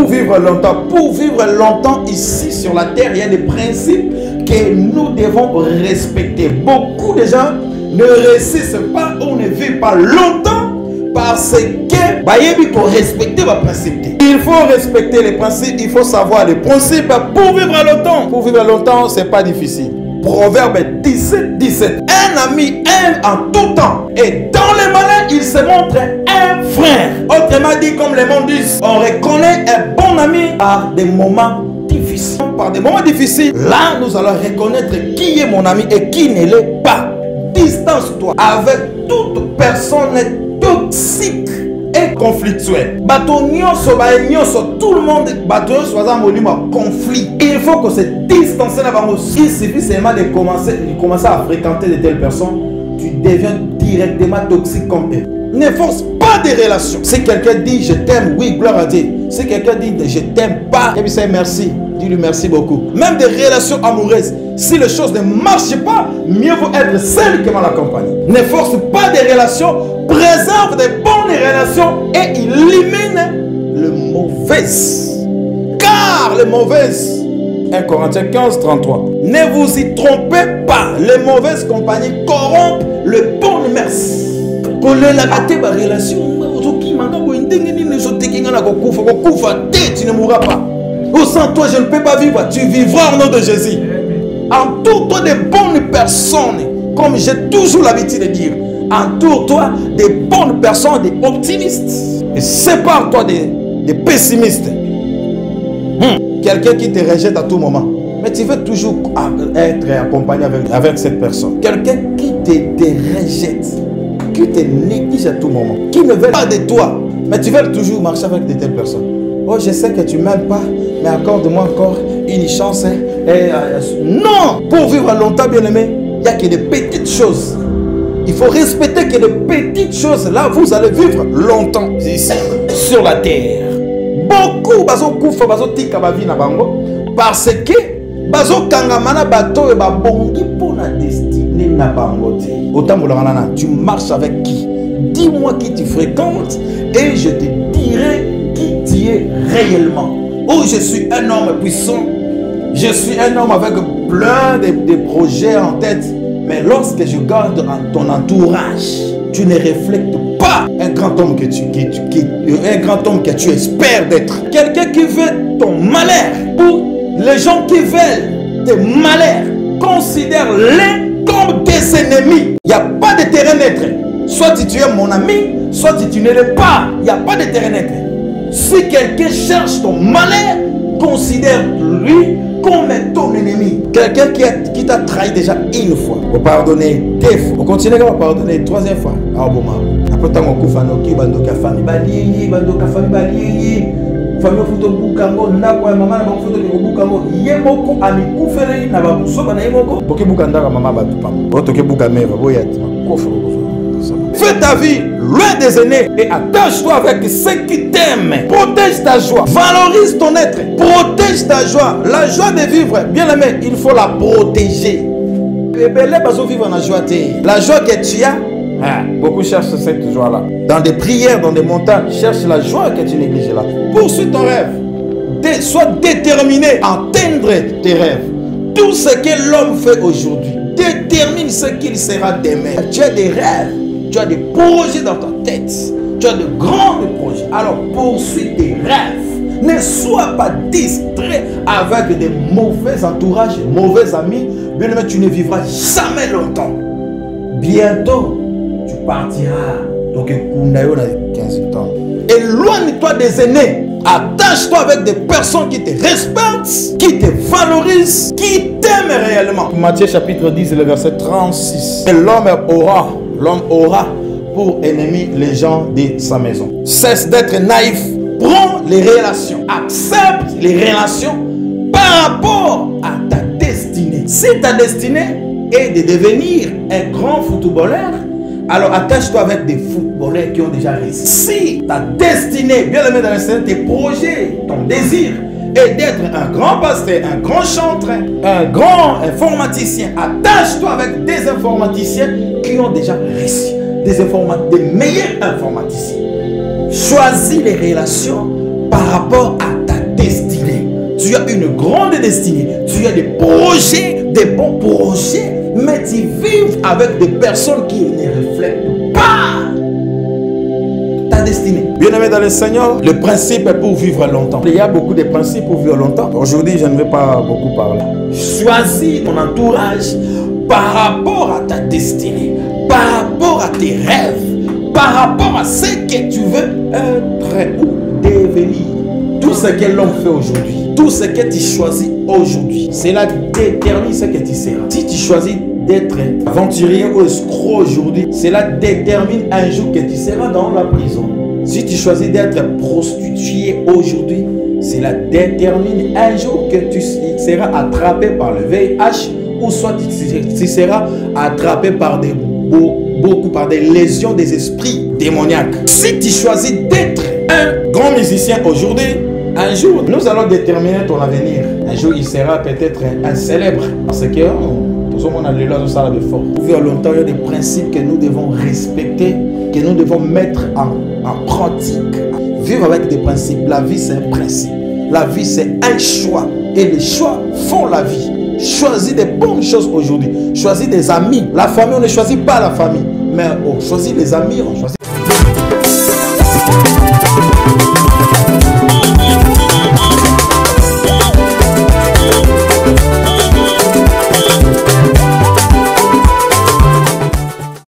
pour vivre longtemps. Pour vivre longtemps ici sur la terre, il y a des principes que nous devons respecter. Beaucoup de gens ne réussissent pas ou ne vivent pas longtemps parce que il faut respecter les principes. Il faut respecter les principes, il faut savoir les principes pour vivre longtemps. Pour vivre longtemps, ce n'est pas difficile. Proverbe 17, 17. Un ami aime en tout temps. Et dans les malheurs, il se montre un frère. Autrement dit, comme les mondes disent, on reconnaît un bon ami par des moments difficiles. Par des moments difficiles, là, nous allons reconnaître qui est mon ami et qui ne l'est pas. Distance-toi avec toute personne toxique et conflictuelle. Tout le monde conflit. Il faut que se distancer là-bas. Il suffit seulement de commencer à fréquenter de telles personnes, tu deviens directement toxique comme eux. Ne force pas des relations. Si quelqu'un dit je t'aime, oui, gloire à Dieu. Si quelqu'un dit je t'aime pas, merci. Dis-lui merci beaucoup. Même des relations amoureuses, si les choses ne marchent pas, mieux vaut être seul que mal accompagné. Ne force pas des relations, préserve des bonnes relations et élimine le mauvais. Car le mauvais, 1 Corinthiens 15, 33. Ne vous y trompez pas, les mauvaises compagnies corrompent le bon mœurs. Quand la relation, tu ne mourras pas. Au sein de toi, je ne peux pas vivre. Tu vivras au nom de Jésus. Entoure-toi de bonnes personnes. Comme j'ai toujours l'habitude de dire. Entoure-toi de bonnes personnes, des optimistes. Et sépare-toi des pessimistes. Quelqu'un qui te rejette à tout moment. Mais tu veux toujours être accompagné avec cette personne. Quelqu'un qui te rejette. Qui te néglige à tout moment. Qui ne veut pas de toi. Mais tu veux toujours marcher avec de telles personnes. Oh, je sais que tu ne m'aimes pas, mais accorde-moi encore une chance. Non! Pour vivre longtemps, bien aimé, il n'y a que des petites choses. Il faut respecter que des petites choses. Là, vous allez vivre longtemps ici, sur la terre. Beaucoup parce que tu marches avec qui? Dis-moi qui tu fréquentes et je te dirai qui tu es réellement. Oh, je suis un homme puissant. Je suis un homme avec plein de projets en tête. Mais lorsque je garde ton entourage, tu ne reflètes pas un grand homme que tu espères d'être. Quelqu'un qui veut ton malheur. Ou les gens qui veulent tes malheurs, considère-les comme des ennemis. Il n'y a pas de terrain neutre. Soit tu es mon ami, soit tu ne l'es pas. Il n'y a pas de terrain neutre. Si quelqu'un cherche ton malheur, considère-lui comme ton ennemi. Quelqu'un qui t'a trahi déjà une fois, vous pardonnez deux fois, vous continuez à pardonner une troisième fois. Ah bon, après tant qu'on coupe famille balié, famille photo bukango na kwa mama na photo ke bukango yemoko amikufele na babusoba na yemoko boke bukandaka mama batu pam botoke bukameva boyati kofa. Fais ta vie loin des aînés et attache-toi avec ceux qui t'aiment. Protège ta joie, valorise ton être, protège ta joie. La joie de vivre, bien aimé, il faut la protéger. La joie que tu as, beaucoup cherchent cette joie-là. Dans des prières, dans des montagnes, cherche la joie que tu négliges là. Poursuis ton rêve. Sois déterminé à atteindre tes rêves. Tout ce que l'homme fait aujourd'hui détermine ce qu'il sera demain. Tu as des rêves. Tu as des projets dans ta tête. Tu as de grands projets. Alors poursuis tes rêves. Ne sois pas distrait avec des mauvais entourages, mauvais amis. Bien aimé, tu ne vivras jamais longtemps. Bientôt, tu partiras. Donc, 15 ans. Éloigne-toi des aînés. Attache-toi avec des personnes qui te respectent, qui te valorisent, qui t'aiment réellement. Matthieu chapitre 10, le verset 36. Et l'homme aura pour ennemi les gens de sa maison. Cesse d'être naïf. Prends les relations. Accepte les relations par rapport à ta destinée. Si ta destinée est de devenir un grand footballeur, alors attache-toi avec des footballeurs qui ont déjà réussi. Si ta destinée, bien aimé dans le Seigneur, tes projets, ton désir est d'être un grand pasteur, un grand chanteur, un grand informaticien, attache-toi avec des informaticiens qui ont déjà réussi, des meilleurs informaticiens. Choisis les relations par rapport à ta tu as une grande destinée, tu as des projets, des bons projets, mais tu vives avec des personnes qui ne reflètent pas ta destinée. Bien-aimé dans le Seigneur, le principe est pour vivre longtemps. Il y a beaucoup de principes pour vivre longtemps. Aujourd'hui, je ne vais pas beaucoup parler. Choisis ton entourage par rapport à ta destinée, par rapport à tes rêves, par rapport à ce que tu veux être ou devenir. Tout ce que l'homme fait aujourd'hui, tout ce que tu choisis aujourd'hui, cela détermine ce que tu seras. Si tu choisis d'être aventurier ou escroc aujourd'hui, cela détermine un jour que tu seras dans la prison. Si tu choisis d'être prostituée aujourd'hui, cela détermine un jour que tu seras attrapé par le VIH ou soit tu seras attrapé par par des lésions des esprits démoniaques. Si tu choisis d'être un grand musicien aujourd'hui, un jour, nous allons déterminer ton avenir. Un jour, il sera peut-être un célèbre. Parce que tout le monde a le droit de ça fort. Pour vivre longtemps, il y a des principes que nous devons respecter, que nous devons mettre en pratique. Vivre avec des principes. La vie, c'est un principe. La vie, c'est un choix. Et les choix font la vie. Choisis des bonnes choses aujourd'hui. Choisis des amis. La famille, on ne choisit pas la famille. Mais on choisit les amis, on choisit...